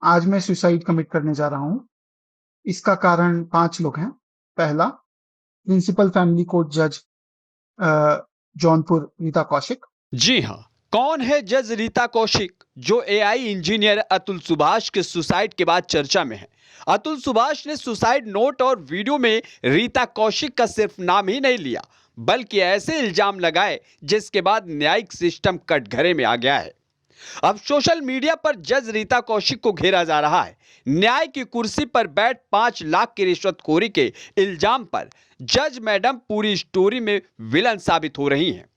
आज मैं suicide commit करने जा रहा हूँ। इसका कारण 5 लोग हैं। पहला, प्रिंसिपल फैमिली कोर्ट जज जौनपुर रीता कौशिक। जी हाँ। कौन है जज रीता कौशिक जो एआई इंजीनियर अतुल सुभाष के सुसाइड के बाद चर्चा में है? अतुल सुभाष ने सुसाइड नोट और वीडियो में रीता कौशिक का सिर्फ नाम ही नहीं लिया, बल्कि ऐसे इल्जाम लगाए जिसके बाद न्यायिक सिस्टम कटघरे में आ गया है। अब सोशल मीडिया पर जज रीता कौशिक को घेरा जा रहा है। न्याय की कुर्सी पर बैठ 5 लाख की रिश्वतखोरी के इल्जाम पर जज मैडम पूरी स्टोरी में विलन साबित हो रही हैं।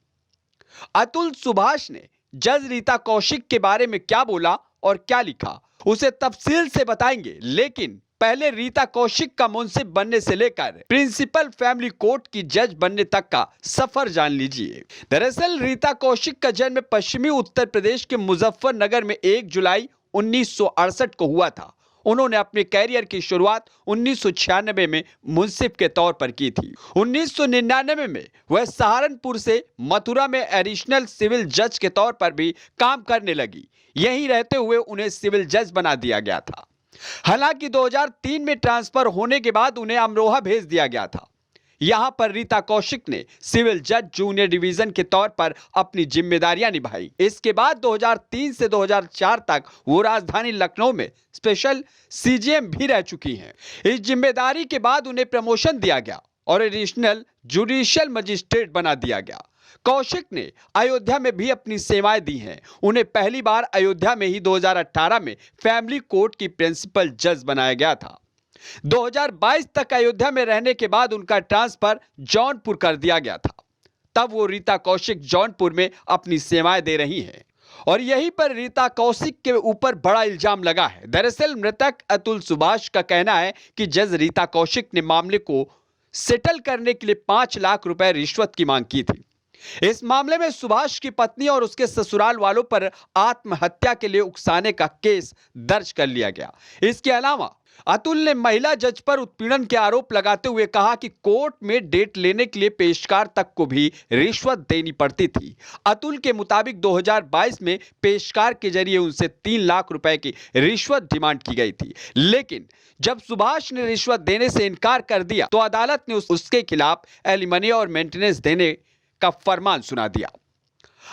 अतुल सुभाष ने जज रीता कौशिक के बारे में क्या बोला और क्या लिखा, उसे तफसील से बताएंगे। लेकिन पहले रीता कौशिक का मुंसिफ बनने से लेकर प्रिंसिपल फैमिली कोर्ट की जज बनने तक का सफर जान लीजिए। दरअसल रीता कौशिक का जन्म पश्चिमी उत्तर प्रदेश के मुजफ्फरनगर में 1 जुलाई 1968 को हुआ था। उन्होंने अपने कैरियर की शुरुआत 1996 में मुंसिफ के तौर पर की थी। 1999 में वह सहारनपुर से मथुरा में एडिशनल सिविल जज के तौर पर भी काम करने लगी। यहीं रहते हुए उन्हें सिविल जज बना दिया गया था। हालांकि 2003 में ट्रांसफर होने के बाद उन्हें अमरोहा भेज दिया गया था। यहां पर रीता कौशिक ने सिविल जज जूनियर डिवीजन के तौर पर अपनी जिम्मेदारियां निभाई। इसके बाद 2003 से 2004 तक वो राजधानी लखनऊ में स्पेशल सीजीएम भी रह चुकी हैं। इस जिम्मेदारी के बाद उन्हें प्रमोशन दिया गया और एडिशनल जुडिशियल मजिस्ट्रेट बना दिया गया। कौशिक ने अयोध्या में भी अपनी सेवाएं दी हैं। उन्हें पहली बार अयोध्या में ही 2018 में फैमिली कोर्ट की प्रिंसिपल जज बनाया गया था। 2022 तक अयोध्या में रहने के बाद उनका ट्रांसफर जौनपुर कर दिया गया था। तब वो रीता कौशिक जौनपुर में अपनी सेवाएं दे रही हैं और यहीं पर रीता कौशिक के ऊपर बड़ा इल्जाम लगा है। दरअसल मृतक अतुल सुभाष का कहना है कि जज रीता कौशिक ने मामले को सेटल करने के लिए 5 लाख रुपए रिश्वत की मांग की थी। इस मामले में सुभाष की पत्नी और उसके ससुराल वालों पर आत्महत्या के लिए उकसाने का केस दर्ज कर लिया गया। इसके अलावा अतुल ने महिला जज पर उत्पीड़न के आरोप लगाते हुए कहा कि कोर्ट में डेट लेने के लिए पेशकार तक को भी रिश्वत देनी पड़ती थी। अतुल के मुताबिक 2022 में पेशकार के जरिए उनसे 3 लाख रुपए की रिश्वत डिमांड की गई थी। लेकिन जब सुभाष ने रिश्वत देने से इनकार कर दिया तो अदालत ने उसके खिलाफ एलिमनी और मेंटेनेंस देने का फरमान सुना दिया।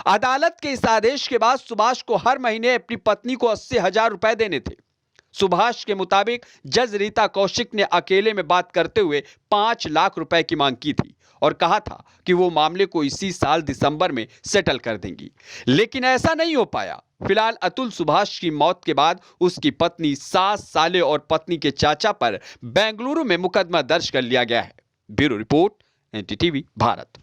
अदालत के इस आदेश के बाद सुभाष को हर महीने अपनी पत्नी को 80,000 रुपए देने थे। सुभाष के मुताबिक जज रीता कौशिक ने अकेले में बात करते हुए 5 लाख रुपए की मांग की थी और कहा था कि वो मामले को इसी साल दिसंबर में सेटल कर देंगी, लेकिन ऐसा नहीं हो पाया। फिलहाल अतुल सुभाष की मौत के बाद उसकी पत्नी, सास, साले और पत्नी के चाचा पर बेंगलुरु में मुकदमा दर्ज कर लिया गया है। Bureau report, NDTV Bharat.